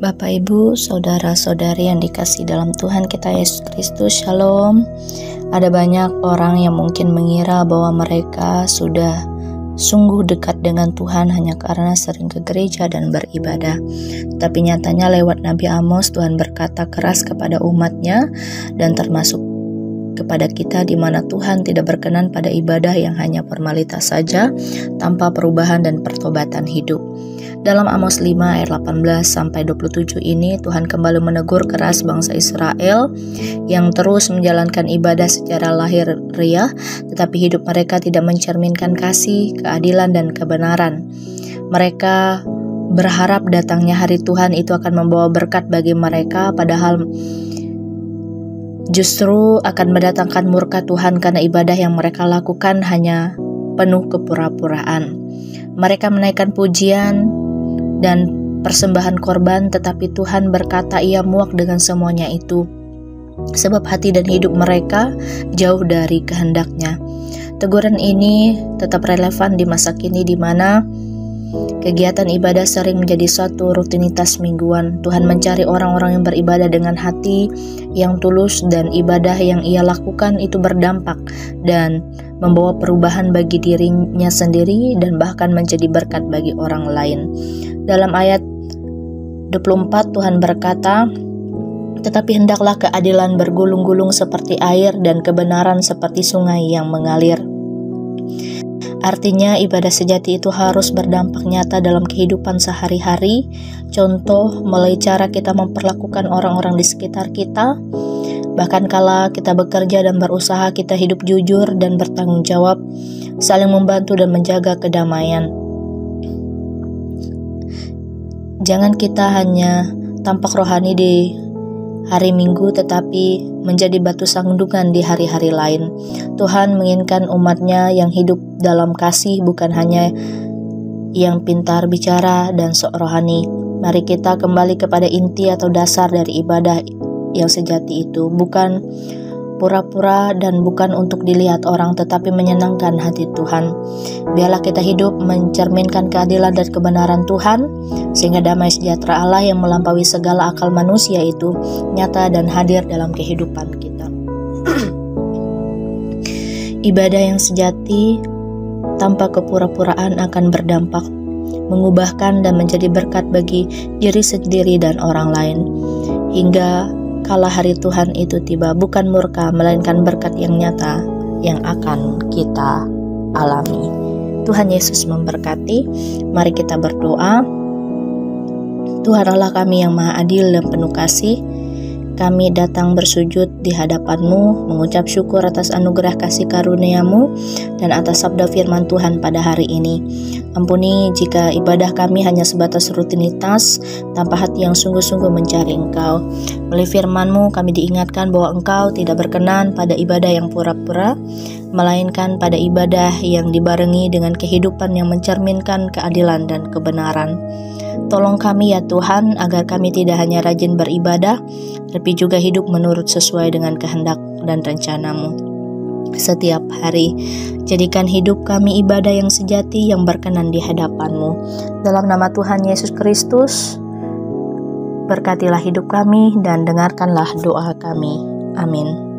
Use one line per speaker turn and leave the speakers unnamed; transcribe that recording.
Bapak, Ibu, Saudara-saudari yang dikasihi dalam Tuhan kita Yesus Kristus, Shalom. Ada banyak orang yang mungkin mengira bahwa mereka sudah sungguh dekat dengan Tuhan hanya karena sering ke gereja dan beribadah. Tapi nyatanya lewat Nabi Amos, Tuhan berkata keras kepada umatnya dan termasuk kepada kita, di mana Tuhan tidak berkenan pada ibadah yang hanya formalitas saja tanpa perubahan dan pertobatan hidup. Dalam Amos 5 ayat 18-27 ini, Tuhan kembali menegur keras bangsa Israel yang terus menjalankan ibadah secara lahiriah, tetapi hidup mereka tidak mencerminkan kasih, keadilan, dan kebenaran. Mereka berharap datangnya hari Tuhan itu akan membawa berkat bagi mereka, padahal justru akan mendatangkan murka Tuhan karena ibadah yang mereka lakukan hanya penuh kepura-puraan. Mereka menaikkan pujian dan persembahan korban, tetapi Tuhan berkata Ia muak dengan semuanya itu, sebab hati dan hidup mereka jauh dari kehendak-Nya. Teguran ini tetap relevan di masa kini, di mana kegiatan ibadah sering menjadi suatu rutinitas mingguan. Tuhan mencari orang-orang yang beribadah dengan hati yang tulus, dan ibadah yang ia lakukan itu berdampak dan membawa perubahan bagi dirinya sendiri dan bahkan menjadi berkat bagi orang lain. Dalam ayat 24 Tuhan berkata, "Tetapi hendaklah keadilan bergulung-gulung seperti air dan kebenaran seperti sungai yang mengalir." Artinya ibadah sejati itu harus berdampak nyata dalam kehidupan sehari-hari. Contoh mulai cara kita memperlakukan orang-orang di sekitar kita. Bahkan kala kita bekerja dan berusaha, kita hidup jujur dan bertanggung jawab, saling membantu dan menjaga kedamaian. Jangan kita hanya tampak rohani di hari Minggu, tetapi menjadi batu sandungan di hari-hari lain. Tuhan menginginkan umat-Nya yang hidup dalam kasih, bukan hanya yang pintar bicara dan sok rohani. Mari kita kembali kepada inti atau dasar dari ibadah yang sejati itu, bukan pura-pura dan bukan untuk dilihat orang, tetapi menyenangkan hati Tuhan. Biarlah kita hidup mencerminkan keadilan dan kebenaran Tuhan, sehingga damai sejahtera Allah yang melampaui segala akal manusia itu nyata dan hadir dalam kehidupan kita. Ibadah yang sejati tanpa kepura-puraan akan berdampak, mengubahkan dan menjadi berkat bagi diri sendiri dan orang lain. Hingga kala hari Tuhan itu tiba, bukan murka, melainkan berkat yang nyata yang akan kita alami. Tuhan Yesus memberkati. Mari kita berdoa. Tuhan Allah kami yang maha adil dan penuh kasih, kami datang bersujud di hadapan-Mu, mengucap syukur atas anugerah kasih karunia-Mu dan atas sabda firman Tuhan pada hari ini. Ampuni jika ibadah kami hanya sebatas rutinitas, tanpa hati yang sungguh-sungguh mencari Engkau. Melalui firman-Mu kami diingatkan bahwa Engkau tidak berkenan pada ibadah yang pura-pura, melainkan pada ibadah yang dibarengi dengan kehidupan yang mencerminkan keadilan dan kebenaran. Tolong kami ya Tuhan, agar kami tidak hanya rajin beribadah, tapi juga hidup menurut sesuai dengan kehendak dan rencana-Mu setiap hari. Jadikan hidup kami ibadah yang sejati yang berkenan di hadapan-Mu. Dalam nama Tuhan Yesus Kristus, berkatilah hidup kami dan dengarkanlah doa kami. Amin.